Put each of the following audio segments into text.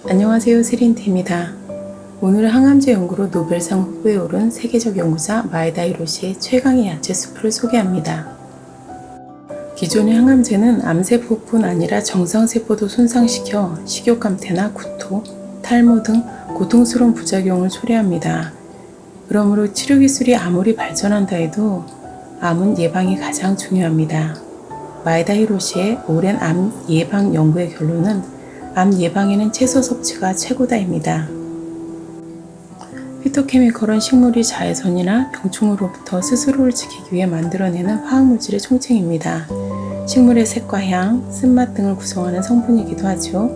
안녕하세요, 세린트입니다. 오늘은 항암제 연구로 노벨상 후보에 오른 세계적 연구자 마에다 히로시의 최강의 야채 수프를 소개합니다. 기존의 항암제는 암세포뿐 아니라 정상세포도 손상시켜 식욕감퇴나 구토, 탈모 등 고통스러운 부작용을 초래합니다. 그러므로 치료기술이 아무리 발전한다 해도 암은 예방이 가장 중요합니다. 마에다 히로시의 오랜 암 예방 연구의 결론은 암 예방에는 채소 섭취가 최고다입니다. 피토케미컬은 식물이 자외선이나 병충으로부터 스스로를 지키기 위해 만들어내는 화학물질의 총칭입니다. 식물의 색과 향, 쓴맛 등을 구성하는 성분이기도 하죠.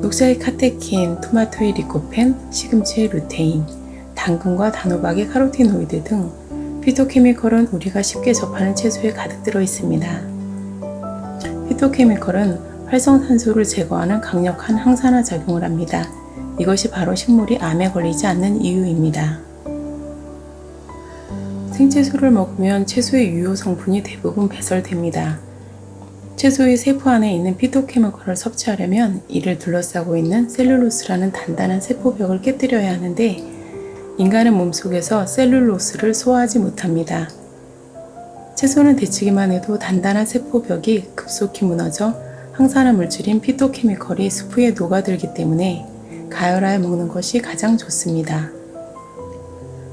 녹차의 카테킨, 토마토의 리코펜, 시금치의 루테인, 당근과 단호박의 카로티노이드 등 피토케미컬은 우리가 쉽게 접하는 채소에 가득 들어 있습니다. 피토케미컬은 활성산소를 제거하는 강력한 항산화 작용을 합니다. 이것이 바로 식물이 암에 걸리지 않는 이유입니다. 생채소를 먹으면 채소의 유효 성분이 대부분 배설됩니다. 채소의 세포 안에 있는 피토케미컬을 섭취하려면 이를 둘러싸고 있는 셀룰로스라는 단단한 세포벽을 깨뜨려야 하는데 인간의 몸속에서 셀룰로스를 소화하지 못합니다. 채소는 데치기만 해도 단단한 세포벽이 급속히 무너져 항산화 물질인 피토케미컬이 수프에 녹아들기 때문에 가열하여 먹는 것이 가장 좋습니다.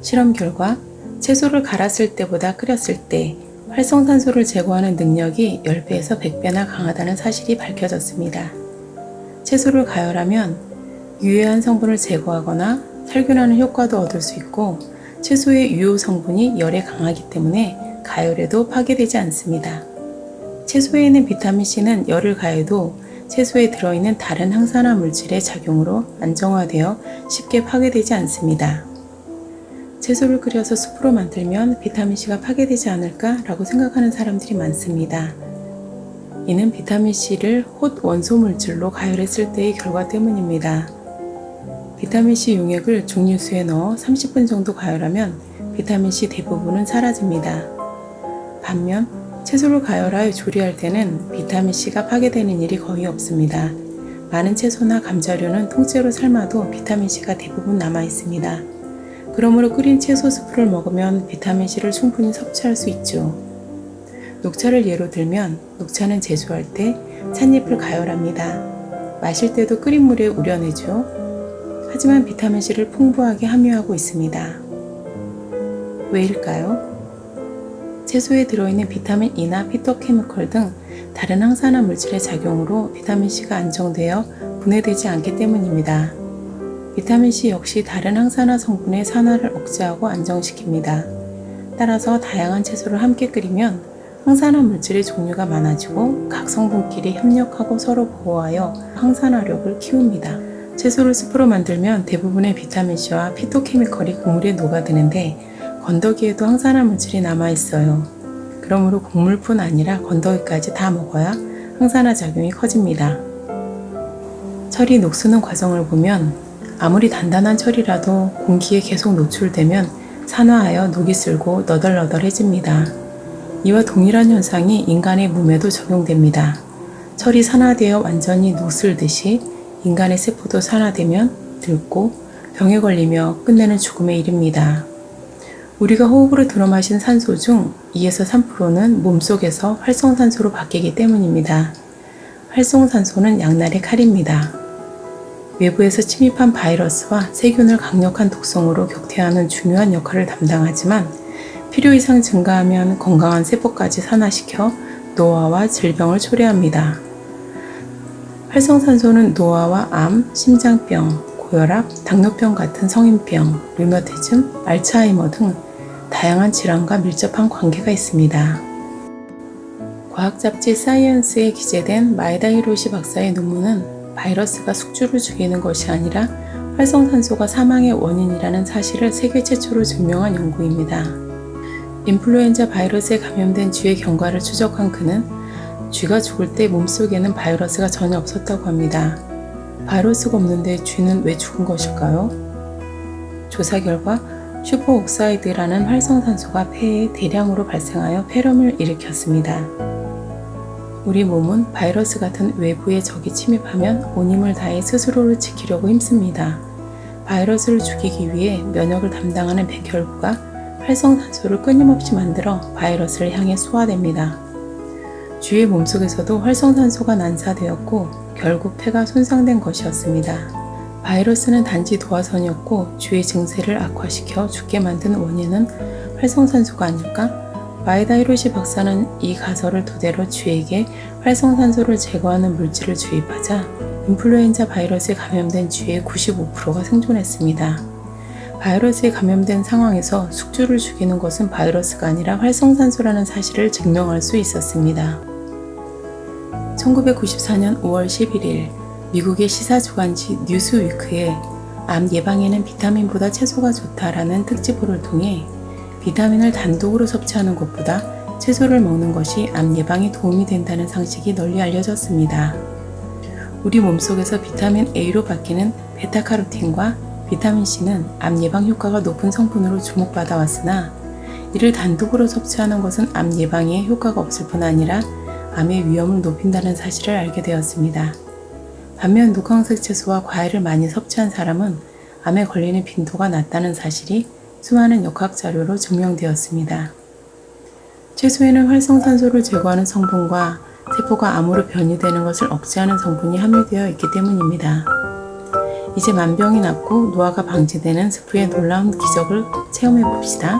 실험 결과 채소를 갈았을 때보다 끓였을 때 활성산소를 제거하는 능력이 10배에서 100배나 강하다는 사실이 밝혀졌습니다. 채소를 가열하면 유해한 성분을 제거하거나 살균하는 효과도 얻을 수 있고 채소의 유효 성분이 열에 강하기 때문에 가열에도 파괴되지 않습니다. 채소에 있는 비타민C는 열을 가해도 채소에 들어있는 다른 항산화 물질의 작용으로 안정화되어 쉽게 파괴되지 않습니다. 채소를 끓여서 수프로 만들면 비타민C가 파괴되지 않을까 라고 생각하는 사람들이 많습니다. 이는 비타민C를 홑 원소 물질로 가열했을 때의 결과 때문입니다. 비타민C 용액을 증류수에 넣어 30분 정도 가열하면 비타민C 대부분은 사라집니다. 반면 채소를 가열하여 조리할 때는 비타민C가 파괴되는 일이 거의 없습니다. 많은 채소나 감자류는 통째로 삶아도 비타민C가 대부분 남아 있습니다. 그러므로 끓인 채소 스프를 먹으면 비타민C를 충분히 섭취할 수 있죠. 녹차를 예로 들면 녹차는 제조할 때 찻잎을 가열합니다. 마실 때도 끓인 물에 우려내죠. 하지만 비타민C를 풍부하게 함유하고 있습니다. 왜일까요? 채소에 들어있는 비타민 E나 피토케미컬 등 다른 항산화 물질의 작용으로 비타민C가 안정되어 분해되지 않기 때문입니다. 비타민C 역시 다른 항산화 성분의 산화를 억제하고 안정시킵니다. 따라서 다양한 채소를 함께 끓이면 항산화 물질의 종류가 많아지고 각 성분끼리 협력하고 서로 보호하여 항산화력을 키웁니다. 채소를 스프로 만들면 대부분의 비타민C와 피토케미컬이 국물에 녹아드는데 건더기에도 항산화 물질이 남아있어요. 그러므로 국물뿐 아니라 건더기까지 다 먹어야 항산화 작용이 커집니다. 철이 녹쓰는 과정을 보면 아무리 단단한 철이라도 공기에 계속 노출되면 산화하여 녹이 슬고 너덜너덜해집니다. 이와 동일한 현상이 인간의 몸에도 적용됩니다. 철이 산화되어 완전히 녹슬듯이 인간의 세포도 산화되면 늙고 병에 걸리며 끝내는 죽음에 이릅니다. 우리가 호흡으로 들어마신 산소 중 2에서 3%는 몸속에서 활성산소로 바뀌기 때문입니다. 활성산소는 양날의 칼입니다. 외부에서 침입한 바이러스와 세균을 강력한 독성으로 격퇴하는 중요한 역할을 담당하지만 필요 이상 증가하면 건강한 세포까지 산화시켜 노화와 질병을 초래합니다. 활성산소는 노화와 암, 심장병, 고혈압, 당뇨병 같은 성인병, 류마티즘, 알츠하이머 등 다양한 질환과 밀접한 관계가 있습니다. 과학 잡지 사이언스에 기재된 마에다 히로시 박사의 논문은 바이러스가 숙주를 죽이는 것이 아니라 활성산소가 사망의 원인이라는 사실을 세계 최초로 증명한 연구입니다. 인플루엔자 바이러스에 감염된 쥐의 경과를 추적한 그는 쥐가 죽을 때 몸속에는 바이러스가 전혀 없었다고 합니다. 바이러스가 없는데 쥐는 왜 죽은 것일까요? 조사 결과 슈퍼옥사이드라는 활성산소가 폐에 대량으로 발생하여 폐렴을 일으켰습니다. 우리 몸은 바이러스 같은 외부의 적이 침입하면 온 힘을 다해 스스로를 지키려고 힘씁니다. 바이러스를 죽이기 위해 면역을 담당하는 백혈구가 활성산소를 끊임없이 만들어 바이러스를 향해 쏘아댑니다. 쥐의 몸속에서도 활성산소가 난사되었고 결국 폐가 손상된 것이었습니다. 바이러스는 단지 도화선이었고 쥐의 증세를 악화시켜 죽게 만든 원인은 활성산소가 아닐까? 마에다 히로시 박사는 이 가설을 토대로 쥐에게 활성산소를 제거하는 물질을 주입하자 인플루엔자 바이러스에 감염된 쥐의 95%가 생존했습니다. 바이러스에 감염된 상황에서 숙주를 죽이는 것은 바이러스가 아니라 활성산소라는 사실을 증명할 수 있었습니다. 1994년 5월 11일 미국의 시사주간지 뉴스위크에 암 예방에는 비타민보다 채소가 좋다라는 특집호를 통해 비타민을 단독으로 섭취하는 것보다 채소를 먹는 것이 암 예방에 도움이 된다는 상식이 널리 알려졌습니다. 우리 몸속에서 비타민 A로 바뀌는 베타카로틴과 비타민 C는 암 예방 효과가 높은 성분으로 주목받아 왔으나 이를 단독으로 섭취하는 것은 암 예방에 효과가 없을 뿐 아니라 암의 위험을 높인다는 사실을 알게 되었습니다. 반면 녹황색 채소와 과일을 많이 섭취한 사람은 암에 걸리는 빈도가 낮다는 사실이 수많은 역학 자료로 증명되었습니다. 채소에는 활성산소를 제거하는 성분과 세포가 암으로 변이되는 것을 억제하는 성분이 함유되어 있기 때문입니다. 이제 만병이 낫고 노화가 방지되는 스프의 놀라운 기적을 체험해 봅시다.